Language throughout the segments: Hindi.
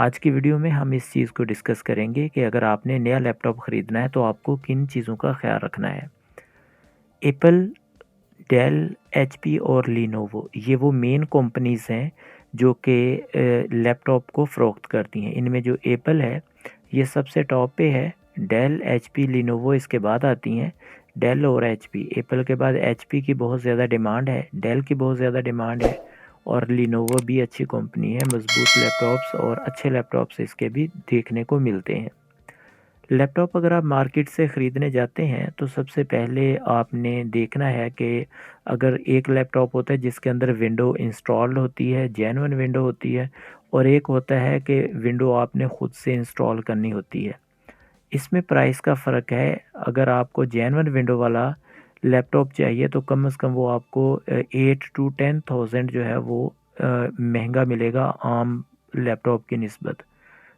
आज की वीडियो में हम इस चीज़ को डिस्कस करेंगे कि अगर आपने नया लैपटॉप ख़रीदना है तो आपको किन चीज़ों का ख्याल रखना है। एप्पल, डेल, एचपी और लिनोवो ये वो मेन कंपनीज़ हैं जो कि लैपटॉप को फ़रोख्त करती हैं। इनमें जो एप्पल है ये सबसे टॉप पे है। डेल, एचपी, लिनोवो इसके बाद आती हैं। डेल और एचपी, एप्पल के बाद एचपी की बहुत ज़्यादा डिमांड है, डेल की बहुत ज़्यादा डिमांड है और लिनोवो भी अच्छी कंपनी है। मज़बूत लैपटॉप्स और अच्छे लैपटॉप्स इसके भी देखने को मिलते हैं। लैपटॉप अगर आप मार्केट से ख़रीदने जाते हैं तो सबसे पहले आपने देखना है कि अगर एक लैपटॉप होता है जिसके अंदर विंडो इंस्टॉल्ड होती है, जेन्युइन विंडो होती है, और एक होता है कि विंडो आपने ख़ुद से इंस्टॉल करनी होती है। इसमें प्राइस का फ़र्क है। अगर आपको जेन्युइन विंडो वाला लैपटॉप चाहिए तो कम से कम वो आपको 8 टू 10,000 जो है वो महंगा मिलेगा आम लैपटॉप की निस्बत।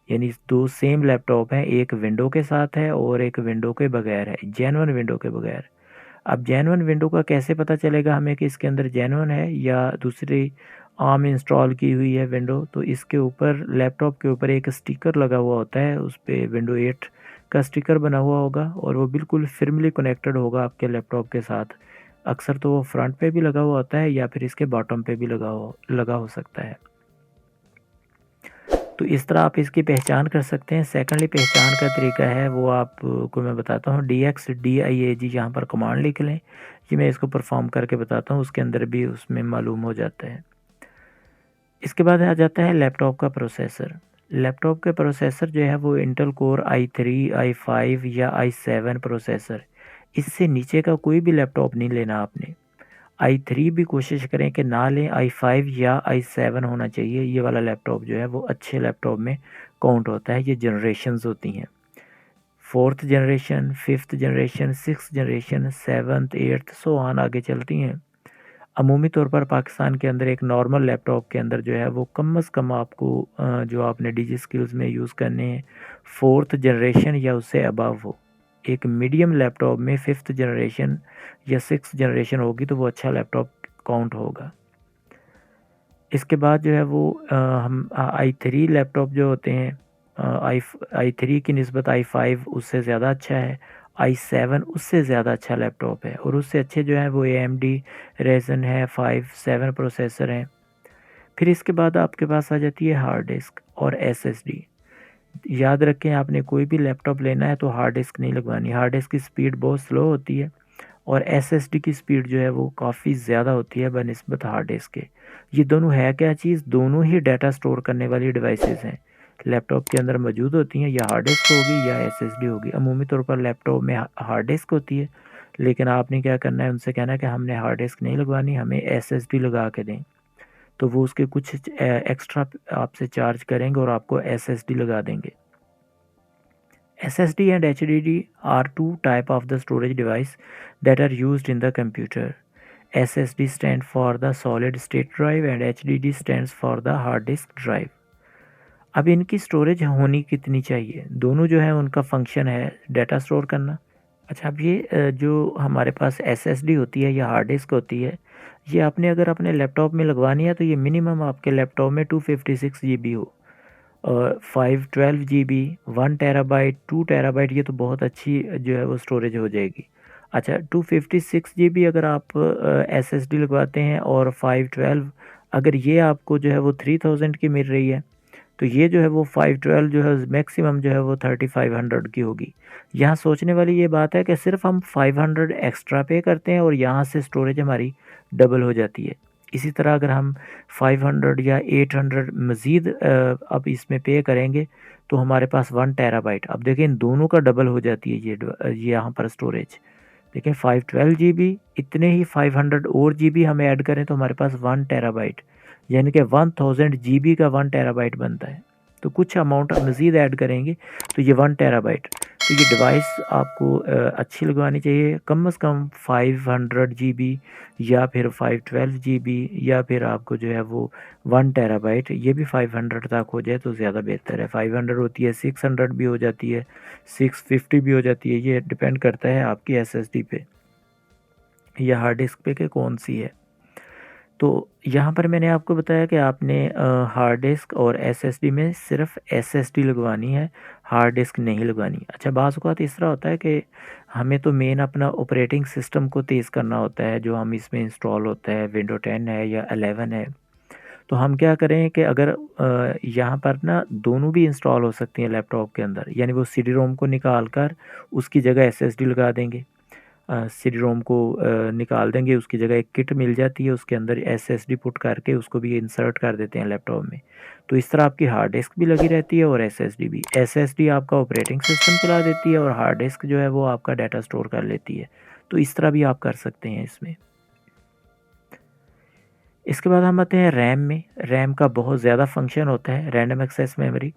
यानी दो सेम लैपटॉप हैं, एक विंडो के साथ है और एक विंडो के बगैर है, जेन्युइन विंडो के बगैर। अब जेन्युइन विंडो का कैसे पता चलेगा हमें कि इसके अंदर जेन्युइन है या दूसरी आम इंस्टॉल की हुई है विंडो? तो इसके ऊपर लैपटॉप के ऊपर एक स्टिकर लगा हुआ होता है, उस पे विंडो 8 का स्टिकर बना हुआ होगा और वो बिल्कुल फ़र्मली कनेक्टेड होगा आपके लैपटॉप के साथ। अक्सर तो वो फ्रंट पे भी लगा हुआ होता है या फिर इसके बॉटम पे भी लगा हो सकता है। तो इस तरह आप इसकी पहचान कर सकते हैं। सेकंडली पहचान का तरीका है वो आपको मैं बताता हूँ। DXDIAG यहाँ पर कमांड लिख लें। ये मैं इसको परफॉर्म करके बताता हूँ, उसके अंदर भी उसमें मालूम हो जाता है। इसके बाद आ जाता है लैपटॉप का प्रोसेसर। लैपटॉप के प्रोसेसर जो है वो इंटेल कोर i3, i5 या i7 प्रोसेसर। इससे नीचे का कोई भी लैपटॉप नहीं लेना आपने। i3 भी कोशिश करें कि ना लें, i5 या i7 होना चाहिए। ये वाला लैपटॉप जो है वो अच्छे लैपटॉप में काउंट होता है। ये जनरेशन्स होती हैं, 4th generation, 5th generation, 6th generation, 7th, 8th so on आगे चलती हैं। अमूमी तौर पर पाकिस्तान के अंदर एक नॉर्मल लैपटॉप के अंदर जो है वो कम से कम आपको जो आपने डिजी स्किल्स में यूज़ करने हैं 4th जनरेशन या उससे अबव हो। एक मीडियम लैपटॉप में 5th जनरेशन या 6th जनरेशन होगी तो वो अच्छा लैपटॉप काउंट होगा। इसके बाद जो है वो हम i3 लैपटॉप जो होते हैं, i3 की निस्बत i5 उससे ज़्यादा अच्छा है, i7 उससे ज़्यादा अच्छा लैपटॉप है और उससे अच्छे जो हैं वो AMD Ryzen है 5 7 प्रोसेसर हैं। फिर इसके बाद आपके पास आ जाती है हार्ड डिस्क और SSD। याद रखें, आपने कोई भी लैपटॉप लेना है तो हार्ड डिस्क नहीं लगवानी। हार्ड डिस्क की स्पीड बहुत स्लो होती है और SSD की स्पीड जो है वो काफ़ी ज़्यादा होती है बनिस्बत हार्ड डिस्क के। ये दोनों है क्या चीज़? दोनों ही डाटा स्टोर करने वाली डिवाइसेस हैं। लैपटॉप के अंदर मौजूद होती हैं, या हार्ड डिस्क होगी या SSD होगी। अमूमी तौर पर लैपटॉप में हार्ड डिस्क होती है, लेकिन आपने क्या करना है, उनसे कहना है कि हमने हार्ड डिस्क नहीं लगवानी, हमें SSD लगा के दें। तो वो उसके कुछ एक्स्ट्रा आपसे चार्ज करेंगे और आपको SSD लगा देंगे। SSD and HDD are two type of the storage device that are used in the computer. SSD stands for the solid state drive and HDD stands for the hard disk drive. अब इनकी स्टोरेज होनी कितनी चाहिए? दोनों जो है उनका फंक्शन है डाटा स्टोर करना। अच्छा, अब ये जो हमारे पास SSD होती है या हार्ड डिस्क होती है, ये आपने अगर अपने लैपटॉप में लगवानी है तो ये मिनिमम आपके लैपटॉप में 256 GB हो और 512 GB, 1 टेराबाइट, 2 टेराबाइट, ये तो बहुत अच्छी जो है वो स्टोरेज हो जाएगी। अच्छा, 256 GB अगर आप SSD लगवाते हैं और 512 अगर ये आपको जो है वो 3000 की मिल रही है, तो ये जो है वो 512 जो है मैक्सिमम जो है वो 3500 की होगी। यहाँ सोचने वाली ये बात है कि सिर्फ हम 500 एक्स्ट्रा पे करते हैं और यहाँ से स्टोरेज हमारी डबल हो जाती है। इसी तरह अगर हम 500 या 800 मज़ीद अब इसमें पे करेंगे तो हमारे पास 1 टेराबाइट, अब देखें इन दोनों का डबल हो जाती है ये यहाँ पर स्टोरेज। देखें 512 GB, इतने ही 500 और GB हम ऐड करें तो हमारे पास 1 टेराबाइट, यानी कि 1000 GB का 1 टेराबाइट बनता है। तो कुछ अमाउंट आप मज़ीद ऐड करेंगे तो ये 1 टेराबाइट। तो ये डिवाइस आपको अच्छी लगवानी चाहिए, कम से कम 500 GB या फिर 512 GB या फिर आपको जो है वो 1 टेराबाइट, ये भी 500 तक हो जाए तो ज़्यादा बेहतर है। 500 होती है, 600 भी हो जाती है, 650 भी हो जाती है। ये डिपेंड करता है आपकी SSD पे या हार्ड डिस्क पे कि कौन सी है। तो यहाँ पर मैंने आपको बताया कि आपने हार्ड डिस्क और एसएसडी में सिर्फ एसएसडी लगवानी है, हार्ड डिस्क नहीं लगवानी। अच्छा, बाज़ औक़ात इस तरह होता है कि हमें तो मेन अपना ऑपरेटिंग सिस्टम को तेज़ करना होता है, जो हम इसमें इंस्टॉल होता है, विंडो 10 है या 11 है। तो हम क्या करें कि अगर यहाँ पर ना दोनों भी इंस्टॉल हो सकती हैं लैपटॉप के अंदर, यानी वो सीडी रोम को निकाल कर उसकी जगह एसएसडी लगा देंगे। सीडी रोम को निकाल देंगे, उसकी जगह एक किट मिल जाती है, उसके अंदर एसएसडी पुट करके उसको भी इंसर्ट कर देते हैं लैपटॉप में। तो इस तरह आपकी हार्ड डिस्क भी लगी रहती है और एसएसडी भी। एसएसडी आपका ऑपरेटिंग सिस्टम चला देती है और हार्ड डिस्क जो है वो आपका डाटा स्टोर कर लेती है। तो इस तरह भी आप कर सकते हैं इसमें। इसके बाद हम आते हैं रैम में। रैम का बहुत ज़्यादा फंक्शन होता है, रैंडम एक्सेस मेमोरी।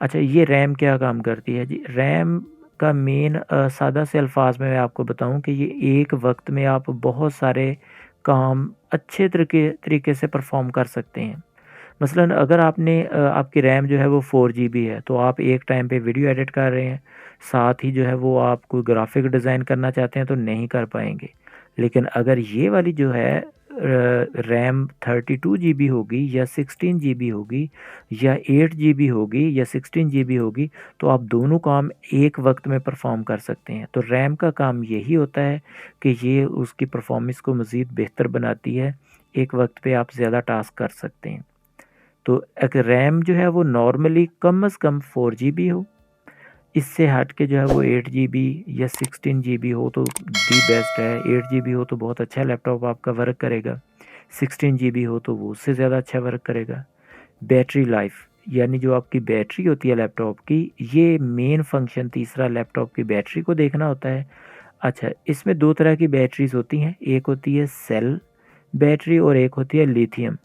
अच्छा, ये रैम क्या काम करती है जी? रैम का मेन सादा से अल्फाज में मैं आपको बताऊं कि ये एक वक्त में आप बहुत सारे काम अच्छे तरीके से परफॉर्म कर सकते हैं। मसलन अगर आपकी रैम जो है वो 4 GB है, तो आप एक टाइम पे वीडियो एडिट कर रहे हैं, साथ ही जो है वो आप कोई ग्राफिक डिज़ाइन करना चाहते हैं तो नहीं कर पाएंगे। लेकिन अगर ये वाली जो है रैम 32 GB होगी या 16 GB होगी या 8 GB होगी या 16 GB होगी, तो आप दोनों काम एक वक्त में परफॉर्म कर सकते हैं। तो रैम का काम यही होता है कि ये उसकी परफॉर्मेंस को मज़ीद बेहतर बनाती है, एक वक्त पे आप ज़्यादा टास्क कर सकते हैं। तो एक रैम जो है वो नॉर्मली कम से कम 4 GB हो, इससे हट के जो है वो 8 GB या 16 GB हो तो दी बेस्ट है। 8 GB हो तो बहुत अच्छा लैपटॉप आपका वर्क करेगा, 16 GB हो तो वो उससे ज़्यादा अच्छा वर्क करेगा। बैटरी लाइफ, यानी जो आपकी बैटरी होती है लैपटॉप की, ये मेन फंक्शन तीसरा लैपटॉप की बैटरी को देखना होता है। अच्छा, इसमें दो तरह की बैटरीज होती हैं, एक होती है सेल बैटरी और एक होती है लिथियम।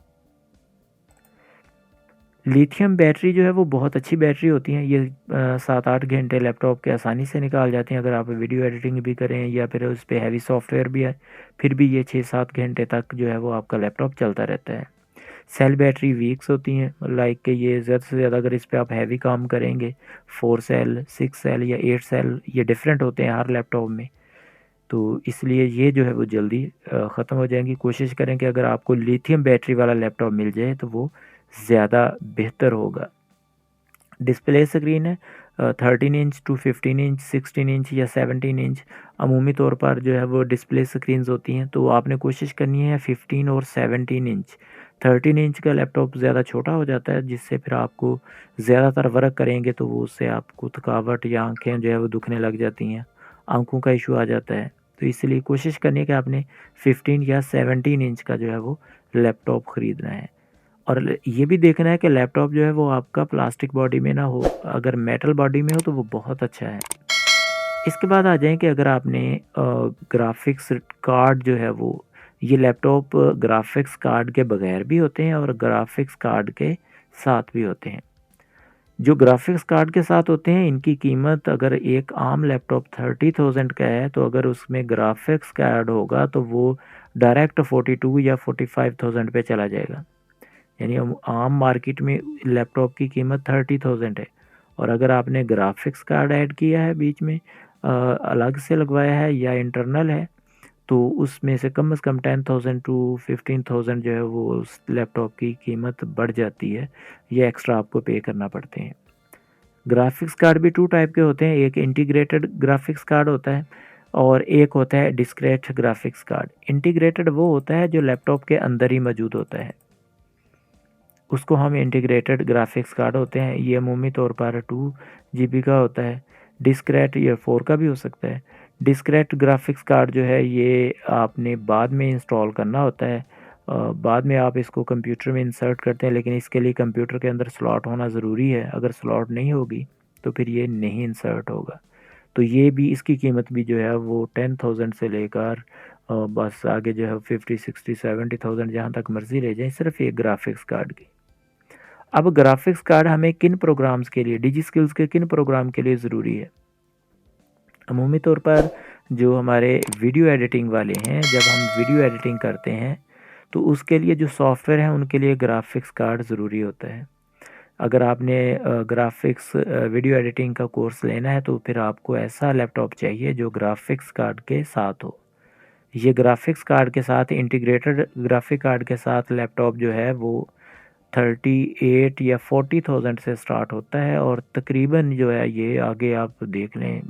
लिथियम बैटरी जो है वो बहुत अच्छी बैटरी होती हैं, ये 7-8 घंटे लैपटॉप के आसानी से निकाल जाती हैं अगर आप वीडियो एडिटिंग भी करें या फिर उस पर हैवी सॉफ्टवेयर भी है, फिर भी ये 6-7 घंटे तक जो है वो आपका लैपटॉप चलता रहता है। सेल बैटरी वीक्स होती हैं, लाइक कि ये ज़्यादा से ज़्यादा अगर इस पर आप हैवी काम करेंगे, 4 सेल 6 सेल या 8 सेल ये डिफरेंट होते हैं हर लैपटॉप में, तो इसलिए ये जो है वो जल्दी ख़त्म हो जाएंगी। कोशिश करें कि अगर आपको लिथियम बैटरी वाला लैपटॉप मिल जाए तो वो ज़्यादा बेहतर होगा। डिस्प्ले स्क्रीन है 13 इंच टू 15 इंच, 16 इंच या 17 इंच। अमूमी तौर पर जो है वो डिस्प्ले स्क्रीन्स होती हैं, तो आपने कोशिश करनी है 15 और 17 इंच। 13 इंच का लैपटॉप ज़्यादा छोटा हो जाता है, जिससे फिर आपको ज़्यादातर वर्क करेंगे तो वो उससे आपको थकावट या आंखें जो है वो दुखने लग जाती हैं, आंखों का इशू आ जाता है। तो इसलिए कोशिश करनी है कि आपने 15 या 17 इंच का जो है वो लैपटॉप ख़रीदना है। और ये भी देखना है कि लैपटॉप जो है वो आपका प्लास्टिक बॉडी में ना हो, अगर मेटल बॉडी में हो तो वो बहुत अच्छा है। इसके बाद आ जाएँ कि अगर आपने ग्राफ़िक्स कार्ड जो है वो, ये लैपटॉप ग्राफ़िक्स कार्ड के बगैर भी होते हैं और ग्राफ़िक्स कार्ड के साथ भी होते हैं। जो ग्राफ़िक्स कार्ड के साथ होते हैं इनकी कीमत अगर एक आम लैपटॉप 30,000 का है, तो अगर उसमें ग्राफ़िक्स कार्ड होगा तो वो डायरेक्ट 42 या 45,000 पे चला जाएगा। यानी आम मार्केट में लैपटॉप की कीमत 30,000 है, और अगर आपने ग्राफिक्स कार्ड ऐड किया है बीच में, अलग से लगवाया है या इंटरनल है, तो उसमें से कम 10,000 टू 15,000 जो है वो उस लैपटॉप की कीमत बढ़ जाती है, ये एक्स्ट्रा आपको पे करना पड़ते हैं। ग्राफिक्स कार्ड भी 2 टाइप के होते हैं, एक इंटीग्रेटेड ग्राफिक्स कार्ड होता है और एक होता है डिस्क्रीट ग्राफिक्स कार्ड। इंटीग्रेटेड वो होता है जो लैपटॉप के अंदर ही मौजूद होता है, उसको हम इंटीग्रेटेड ग्राफिक्स कार्ड होते हैं। ये अमूमी तौर पर 2 GB का होता है। डिस्क्रीट ये 4 का भी हो सकता है। डिस्क्रीट ग्राफिक्स कार्ड जो है ये आपने बाद में इंस्टॉल करना होता है, बाद में आप इसको कंप्यूटर में इंसर्ट करते हैं, लेकिन इसके लिए कंप्यूटर के अंदर स्लॉट होना ज़रूरी है, अगर स्लॉट नहीं होगी तो फिर ये नहीं इंसर्ट होगा। तो ये भी, इसकी कीमत भी जो है वो 10,000 से लेकर बस आगे जो है 50 60 70,000 जहाँ तक मर्ज़ी ले जाएँ, सिर्फ एक ग्राफिक्स कार्ड की। अब ग्राफिक्स कार्ड हमें किन प्रोग्राम्स के लिए, डिजी स्किल्स के किन प्रोग्राम के लिए ज़रूरी है? अमूमी तौर पर जो हमारे वीडियो एडिटिंग वाले हैं, जब हम वीडियो एडिटिंग करते हैं तो उसके लिए जो सॉफ्टवेयर हैं उनके लिए ग्राफिक्स कार्ड ज़रूरी होता है। अगर आपने ग्राफिक्स वीडियो एडिटिंग का कोर्स लेना है तो फिर आपको ऐसा लैपटॉप चाहिए जो ग्राफिक्स कार्ड के साथ हो, ये ग्राफिक्स कार्ड के साथ, इंटीग्रेटेड ग्राफिक कार्ड के साथ लैपटॉप जो है वो 38 या 40,000 से स्टार्ट होता है, और तकरीबन जो है ये आगे आप देख लें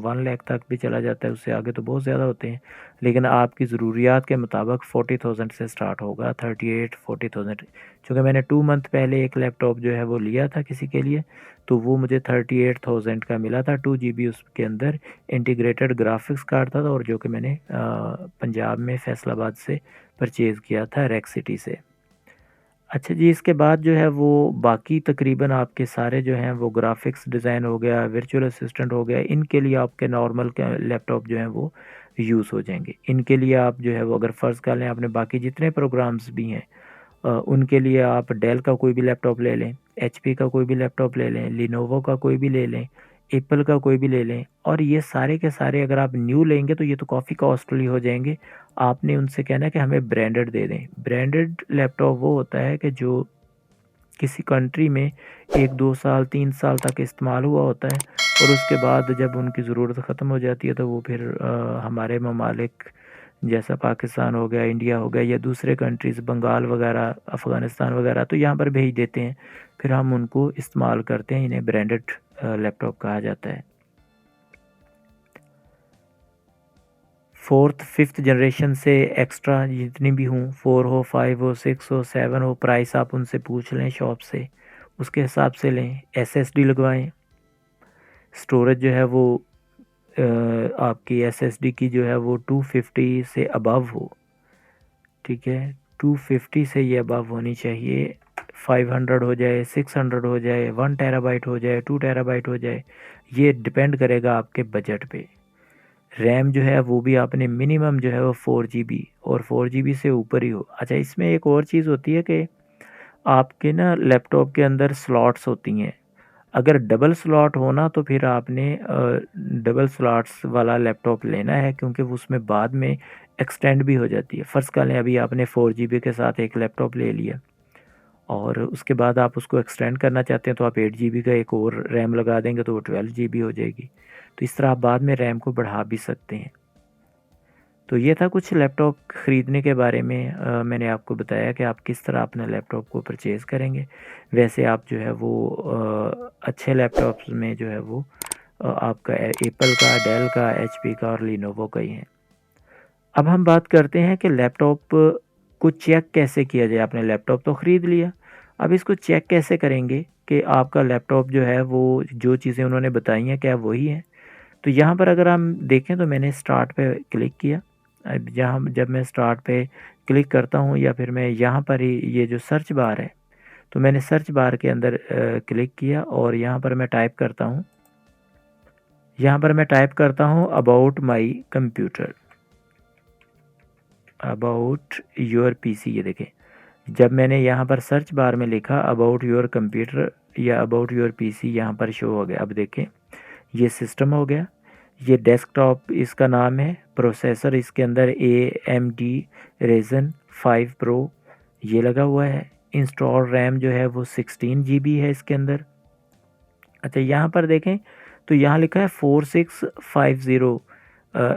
1 लाख तक भी चला जाता है, उससे आगे तो बहुत ज़्यादा होते हैं, लेकिन आपकी ज़रूरियात के मुताबिक 40,000 से स्टार्ट होगा, 38-40,000। चूँकि मैंने 2 मंथ पहले एक लैपटॉप जो है वो लिया था किसी के लिए, तो वो मुझे 38,000 का मिला था, 2 GB उसके अंदर इंटीग्रेटेड ग्राफिक्स कार्ड था, और जो कि मैंने पंजाब में फैसलाबाद से परचेज़ किया था रेक्स सिटी से। अच्छा जी, इसके बाद जो है वो बाकी तकरीबन आपके सारे जो हैं वो ग्राफिक्स डिज़ाइन हो गया, वर्चुअल असिस्टेंट हो गया, इनके लिए आपके नॉर्मल लैपटॉप जो हैं वो यूज़ हो जाएंगे। इनके लिए आप जो है वो अगर फ़र्ज़ कर लें आपने बाकी जितने प्रोग्राम्स भी हैं उनके लिए आप डेल का कोई भी लैपटॉप ले लें, एचपी का कोई भी लैपटॉप ले लें, लिनोवो का कोई भी ले लें, एप्पल का कोई भी ले लें, और ये सारे के सारे अगर आप न्यू लेंगे तो ये तो काफ़ी कॉस्टली हो जाएंगे। आपने उनसे कहना है कि हमें ब्रांडेड दे दें। ब्रांडेड लैपटॉप वो होता है कि जो किसी कंट्री में 1-2 साल 3 साल तक इस्तेमाल हुआ होता है, और उसके बाद जब उनकी ज़रूरत ख़त्म हो जाती है तो वो फिर हमारे ममालिक जैसा पाकिस्तान हो गया, इंडिया हो गया, या दूसरे कंट्रीज़ बंगाल वगैरह, अफ़गानिस्तान वगैरह, तो यहाँ पर भेज देते हैं। फिर हम उनको इस्तेमाल करते हैं, इन्हें ब्रांडेड लैपटॉप कहा जाता है। 4th 5th जनरेशन से एक्स्ट्रा जितनी भी हों, 4 हो, 5 हो, 6 हो, 7 हो, प्राइस आप उनसे पूछ लें शॉप से, उसके हिसाब से लें। एसएसडी लगवाएं, स्टोरेज जो है वो आपकी एसएसडी की जो है वो 250 से अबव हो, ठीक है, 250 से ये अबव होनी चाहिए। 500 हो जाए, 600 हो जाए, 1 टेराबाइट हो जाए, 2 टेराबाइट हो जाए, ये डिपेंड करेगा आपके बजट पे। रैम जो है वो भी आपने मिनिमम जो है वो 4 GB, और 4 GB से ऊपर ही हो। अच्छा, इसमें एक और चीज़ होती है कि आपके ना लैपटॉप के अंदर स्लॉट्स होती हैं। अगर डबल स्लॉट हो ना तो फिर आपने डबल स्लॉट्स वाला लैपटॉप लेना है, क्योंकि वो उसमें बाद में एक्सटेंड भी हो जाती है। फ़र्ज़ कर लें अभी आपने 4 GB के साथ एक लैपटॉप ले लिया, और उसके बाद आप उसको एक्सटेंड करना चाहते हैं तो आप 8 GB का एक और रैम लगा देंगे तो वो 12 GB हो जाएगी। तो इस तरह आप बाद में रैम को बढ़ा भी सकते हैं। तो ये था कुछ लैपटॉप ख़रीदने के बारे में। मैंने आपको बताया कि आप किस तरह अपने लैपटॉप को परचेज़ करेंगे। वैसे आप जो है वो अच्छे लैपटॉप्स में जो है वो आपका एप्पल का, डेल का, एचपी का और लिनोवो का ही है। अब हम बात करते हैं कि लैपटॉप को चेक कैसे किया जाए। आपने लैपटॉप तो ख़रीद लिया, अब इसको चेक कैसे करेंगे कि आपका लैपटॉप जो है वो जो चीज़ें उन्होंने बताई हैं क्या वही है। तो यहाँ पर अगर हम देखें तो मैंने स्टार्ट पे क्लिक किया। अब जहाँ जब मैं स्टार्ट पे क्लिक करता हूँ या फिर मैं यहाँ पर ही ये जो सर्च बार है, तो मैंने सर्च बार के अंदर क्लिक किया और यहाँ पर मैं टाइप करता हूँ, about my computer, about your PC. ये देखें, जब मैंने यहाँ पर सर्च बार में लिखा अबाउट योर कंप्यूटर या अबाउट योर पीसी, यहाँ पर शो हो गया। अब देखें ये सिस्टम हो गया, ये डेस्कटॉप इसका नाम है, प्रोसेसर इसके अंदर AMD Ryzen 5 Pro ये लगा हुआ है। इंस्टॉल रैम जो है वो 16 GB है इसके अंदर। अच्छा, यहाँ पर देखें तो यहाँ लिखा है 4650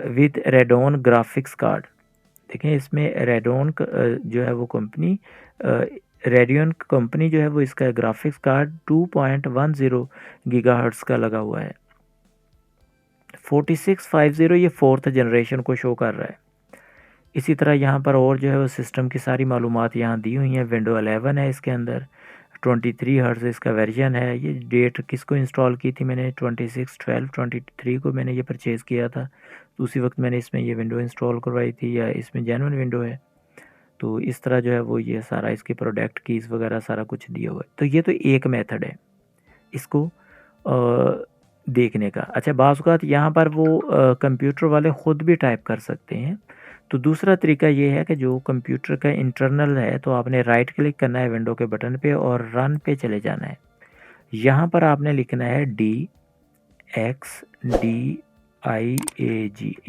विद रेडोन ग्राफिक्स कार्ड। देखें इसमें रेडोन जो है वो कंपनी, रेडियन कंपनी जो है वो इसका ग्राफिक्स कार्ड 2.10 गीगाहर्ट्ज़ का लगा हुआ है। 4650 ये 4th जनरेशन को शो कर रहा है। इसी तरह यहाँ पर और जो है वो सिस्टम की सारी मालूमात यहाँ दी हुई हैं। विंडो 11 है इसके अंदर, 23 हर्ट्ज़ इसका वर्जन है। ये डेट किसको इंस्टॉल की थी मैंने, 26/12/23 को मैंने ये परचेज़ किया था। तो उसी वक्त मैंने इसमें ये विंडो इंस्टॉल करवाई थी, या इसमें जेन्युइन विंडो है। तो इस तरह जो है वो ये सारा इसके प्रोडक्ट कीज़ वगैरह सारा कुछ दिया हुआ है। तो ये तो एक मेथड है इसको देखने का। अच्छा, बाज़ औक़ात यहाँ पर वो कंप्यूटर वाले ख़ुद भी टाइप कर सकते हैं। तो दूसरा तरीका ये है कि जो कंप्यूटर का इंटरनल है, तो आपने राइट क्लिक करना है विंडो के बटन पे और रन पे चले जाना है। यहाँ पर आपने लिखना है DXDIAG,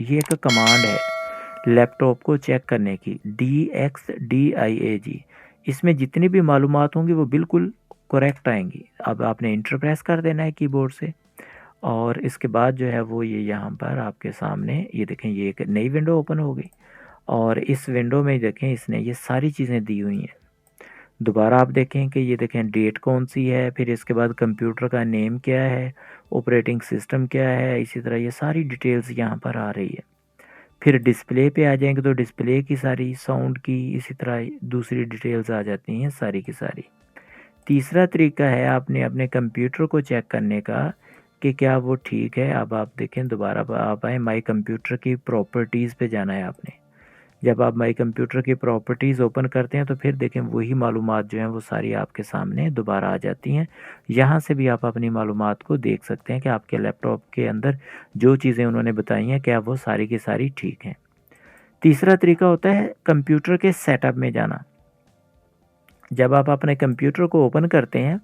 ये एक कमांड है लैपटॉप को चेक करने की, DXDIAG। इसमें जितनी भी मालूमात होंगी वो बिल्कुल करेक्ट आएंगी। अब आपने इंटर प्रेस कर देना है कीबोर्ड से, और इसके बाद जो है वो ये यहाँ पर आपके सामने ये देखें, ये एक नई विंडो ओपन हो गई। और इस विंडो में देखें इसने ये सारी चीज़ें दी हुई हैं। दोबारा आप देखें कि ये देखें डेट कौन सी है, फिर इसके बाद कंप्यूटर का नेम क्या है, ऑपरेटिंग सिस्टम क्या है, इसी तरह ये सारी डिटेल्स यहाँ पर आ रही है। फिर डिस्प्ले पे आ जाएंगे तो डिस्प्ले की सारी, साउंड की, इसी तरह दूसरी डिटेल्स आ जाती हैं सारी की सारी। तीसरा तरीका है आपने अपने कंप्यूटर को चेक करने का कि क्या वो ठीक है। अब आप देखें दोबारा आप आए माई कंप्यूटर की प्रॉपर्टीज़ पे जाना है आपने। जब आप माई कंप्यूटर की प्रॉपर्टीज़ ओपन करते हैं तो फिर देखें वही मालूमात जो हैं वो सारी आपके सामने दोबारा आ जाती हैं। यहाँ से भी आप अपनी मालूमात को देख सकते हैं कि आपके लैपटॉप के अंदर जो चीज़ें उन्होंने बताई हैं क्या वो सारी की सारी ठीक हैं। तीसरा तरीका होता है कंप्यूटर के सेटअप में जाना। जब आप अपने कंप्यूटर को ओपन करते हैं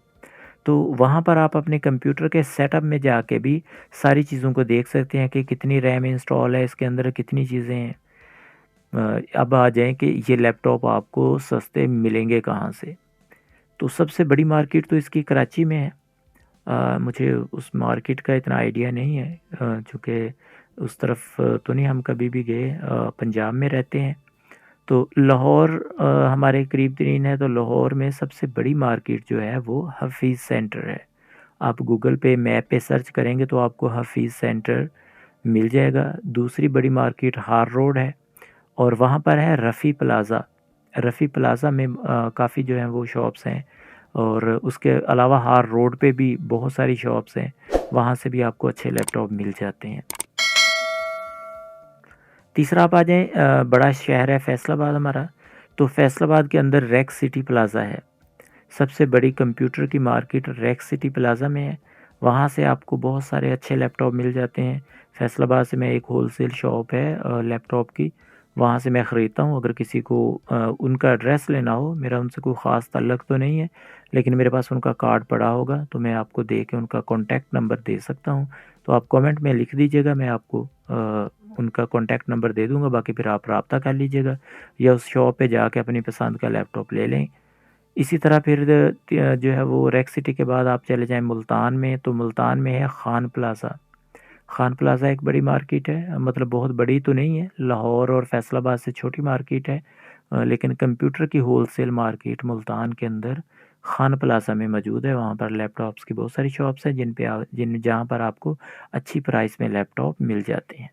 तो वहाँ पर आप अपने कंप्यूटर के सेटअप में जाके भी सारी चीज़ों को देख सकते हैं कि कितनी रैम इंस्टॉल है, इसके अंदर कितनी चीज़ें हैं। अब आ जाएँ कि ये लैपटॉप आपको सस्ते मिलेंगे कहाँ से? तो सबसे बड़ी मार्केट तो इसकी कराची में है। मुझे उस मार्केट का इतना आइडिया नहीं है, चूँकि उस तरफ तो नहीं हम कभी भी गए, पंजाब में रहते हैं। तो लाहौर हमारे करीब तरीन है, तो लाहौर में सबसे बड़ी मार्केट जो है वो हफीज़ सेंटर है। आप गूगल पे मैप पे सर्च करेंगे तो आपको हफीज़ सेंटर मिल जाएगा। दूसरी बड़ी मार्केट हार रोड है और वहाँ पर है रफ़ी प्लाज़ा। रफ़ी प्लाज़ा में काफ़ी जो हैं वो शॉप्स हैं और उसके अलावा हार रोड पे भी बहुत सारी शॉप्स हैं, वहाँ से भी आपको अच्छे लैपटॉप मिल जाते हैं। तीसरा आप आ जाएँ, बड़ा शहर है फैसलाबाद हमारा, तो फैसलाबाद के अंदर रेक्स सिटी प्लाज़ा है। सबसे बड़ी कंप्यूटर की मार्केट रेक्स सिटी प्लाज़ा में है। वहाँ से आपको बहुत सारे अच्छे लैपटॉप मिल जाते हैं। फैसलाबाद से मैं एक होलसेल शॉप है लैपटॉप की, वहाँ से मैं ख़रीदता हूँ। अगर किसी को उनका एड्रेस लेना हो, मेरा उनसे कोई ख़ास ताल्लुक़ तो नहीं है, लेकिन मेरे पास उनका कार्ड पड़ा होगा तो मैं आपको दे के उनका कॉन्टैक्ट नंबर दे सकता हूँ। तो आप कमेंट में लिख दीजिएगा, मैं आपको उनका कॉन्टैक्ट नंबर दे दूँगा, बाकी फिर आप राब्ता कर लीजिएगा या उस शॉप पे जाके अपनी पसंद का लैपटॉप ले लें। इसी तरह फिर जो है वो रेक्स सिटी के बाद आप चले जाएँ मुल्तान में, तो मुल्तान में है खान प्लाज़ा। खान प्लाज़ा एक बड़ी मार्केट है, मतलब बहुत बड़ी तो नहीं है, लाहौर और फैसलाबाद से छोटी मार्केट है, लेकिन कंप्यूटर की होलसेल मार्केट मुल्तान के अंदर खान प्लाज़ा में मौजूद है। वहाँ पर लैपटॉप्स की बहुत सारी शॉप्स हैं जिन पे जहाँ पर आपको अच्छी प्राइस में लैपटॉप मिल जाते हैं।